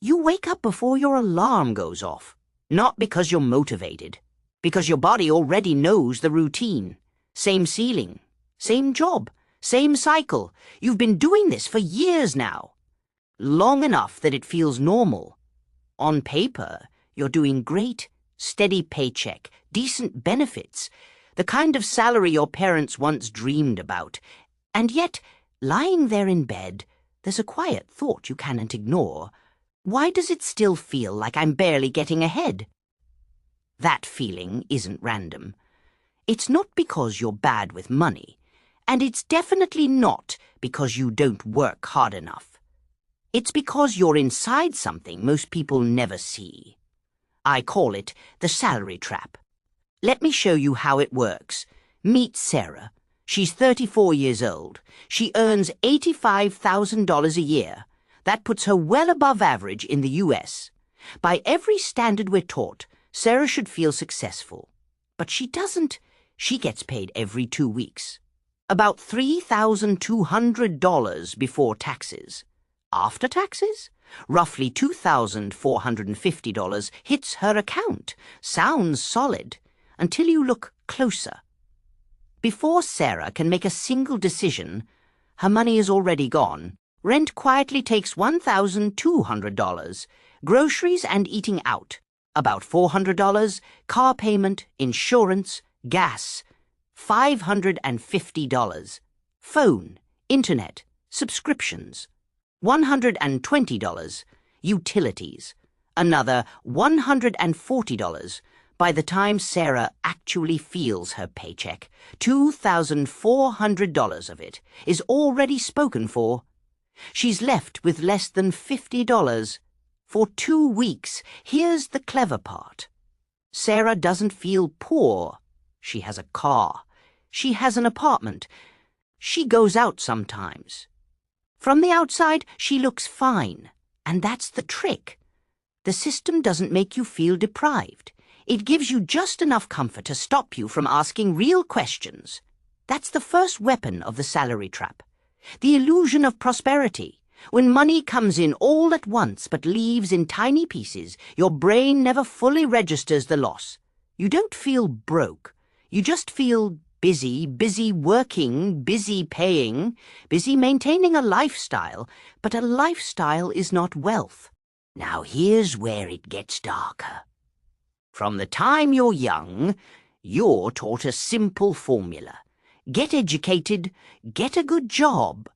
You wake up before your alarm goes off, not because you're motivated, because your body already knows the routine. Same ceiling, same job, same cycle. You've been doing this for years now, long enough that it feels normal. On paper, you're doing great, steady paycheck, decent benefits, the kind of salary your parents once dreamed about. And yet, lying there in bed, there's a quiet thought you cannot ignore. Why does it still feel like I'm barely getting ahead? That feeling isn't random. It's not because you're bad with money, and it's definitely not because you don't work hard enough. It's because you're inside something most people never see. I call it the salary trap. Let me show you how it works. Meet Sarah. She's 34 years old. She earns $85,000 a year. That puts her well above average in the U.S. By every standard we're taught, Sarah should feel successful. But she doesn't. She gets paid every 2 weeks. About $3,200 before taxes. After taxes, roughly $2,450 hits her account. Sounds solid, until you look closer. Before Sarah can make a single decision, her money is already gone. Rent quietly takes $1,200. Groceries and eating out, about $400. Car payment, insurance, gas, $550. Phone, internet, subscriptions, $120. Utilities, another $140. By the time Sarah actually feels her paycheck, $2,400 of it is already spoken for. She's left with less than $50. For 2 weeks. Here's the clever part. Sarah doesn't feel poor. She has a car. She has an apartment. She goes out sometimes. From the outside, she looks fine. And that's the trick. The system doesn't make you feel deprived. It gives you just enough comfort to stop you from asking real questions. That's the first weapon of the salary trap. The illusion of prosperity. When money comes in all at once but leaves in tiny pieces, your brain never fully registers the loss. You don't feel broke. You just feel busy, busy working, busy paying, busy maintaining a lifestyle. But a lifestyle is not wealth. Now here's where it gets darker. From the time you're young, you're taught a simple formula. Get educated, get a good job,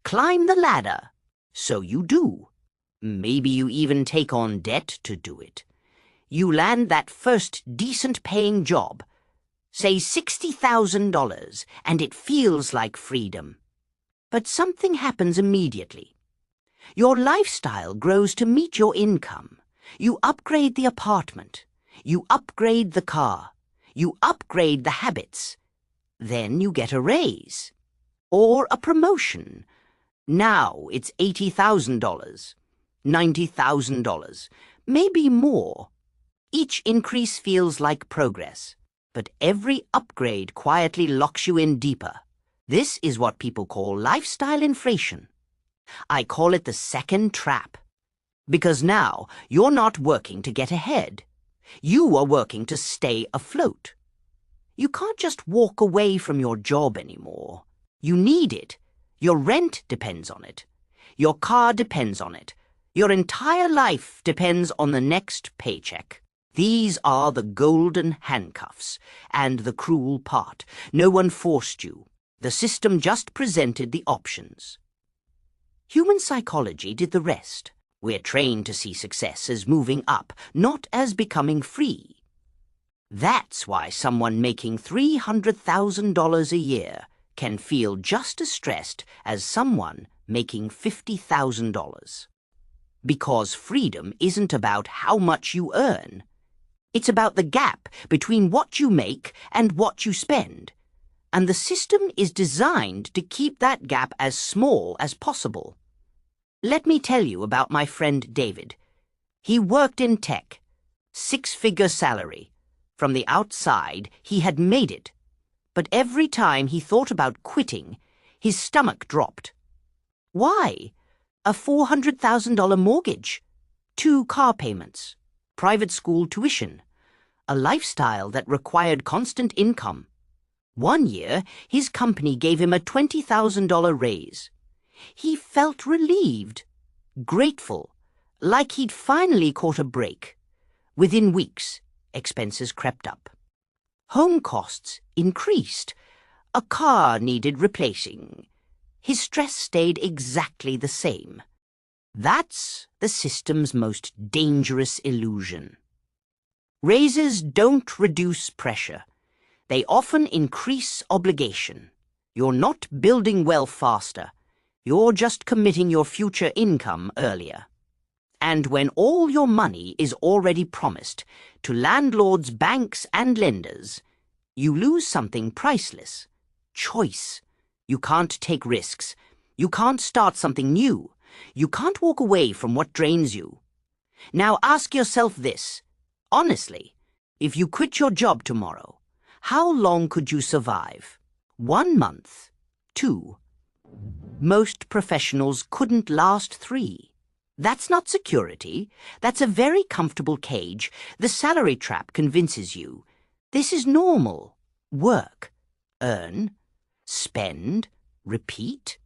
climb the ladder. So you do. Maybe you even take on debt to do it. You land that first decent-paying job, say $60,000, and it feels like freedom. But something happens immediately. Your lifestyle grows to meet your income. You upgrade the apartment. You upgrade the car. You upgrade the habits. Then you get a raise. Or a promotion. Now it's $80,000, $90,000, maybe more. Each increase feels like progress, but every upgrade quietly locks you in deeper. This is what people call lifestyle inflation. I call it the second trap. Because now you're not working to get ahead. You are working to stay afloat. You can't just walk away from your job anymore. You need it. Your rent depends on it. Your car depends on it. Your entire life depends on the next paycheck. These are the golden handcuffs. And the cruel part. No one forced you. The system just presented the options. Human psychology did the rest. We're trained to see success as moving up, not as becoming free. That's why someone making $300,000 a year can feel just as stressed as someone making $50,000. Because freedom isn't about how much you earn. It's about the gap between what you make and what you spend. And the system is designed to keep that gap as small as possible. Let me tell you about my friend David. He worked in tech. 6-figure salary. From the outside, he had made it. But every time he thought about quitting, his stomach dropped. Why? A $400,000 mortgage. 2 car payments, private school tuition, a lifestyle that required constant income. One year, his company gave him a $20,000 raise. He felt relieved, grateful, like he'd finally caught a break. Within weeks, expenses crept up. Home costs increased. A car needed replacing. His stress stayed exactly the same. That's the system's most dangerous illusion. Raises don't reduce pressure. They often increase obligation. You're not building wealth faster. You're just committing your future income earlier. And when all your money is already promised to landlords, banks, and lenders, you lose something priceless: choice. You can't take risks. You can't start something new. You can't walk away from what drains you. Now ask yourself this. Honestly, if you quit your job tomorrow, how long could you survive? 1 month? 2? Most professionals couldn't last 3. That's not security. That's a very comfortable cage. The salary trap convinces you. This is normal. Work, earn, spend, repeat.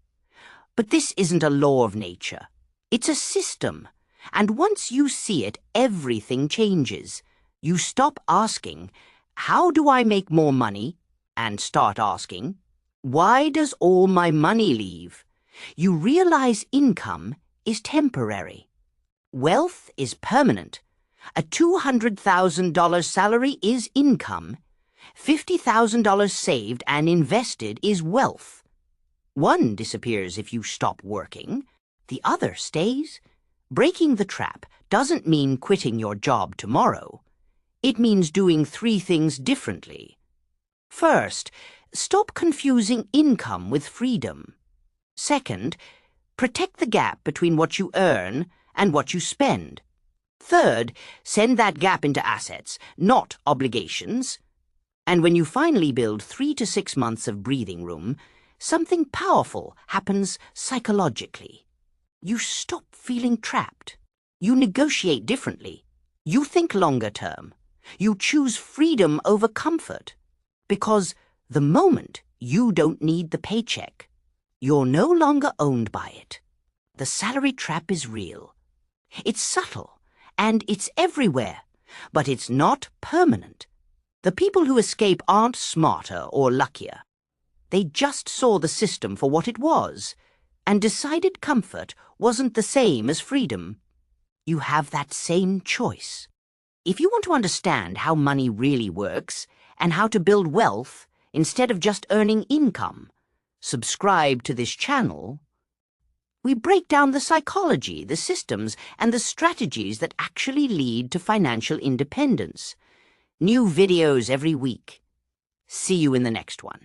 But this isn't a law of nature. It's a system. And once you see it, everything changes. You stop asking, how do I make more money? And start asking, why does all my money leave? You realize income is temporary. Wealth is permanent. A $200,000 salary is income. $50,000 saved and invested is wealth. One disappears if you stop working. The other stays. Breaking the trap doesn't mean quitting your job tomorrow. It means doing 3 things differently. First, stop confusing income with freedom. Second, protect the gap between what you earn and what you spend. Third, send that gap into assets, not obligations. And when you finally build 3 to 6 months of breathing room, something powerful happens psychologically. You stop feeling trapped. You negotiate differently. You think longer term. You choose freedom over comfort. Because the moment you don't need the paycheck, you're no longer owned by it. The salary trap is real. It's subtle, and it's everywhere, but it's not permanent. The people who escape aren't smarter or luckier. They just saw the system for what it was, and decided comfort wasn't the same as freedom. You have that same choice. If you want to understand how money really works and how to build wealth instead of just earning income, subscribe to this channel. We break down the psychology, the systems, and the strategies that actually lead to financial independence. New videos every week. See you in the next one.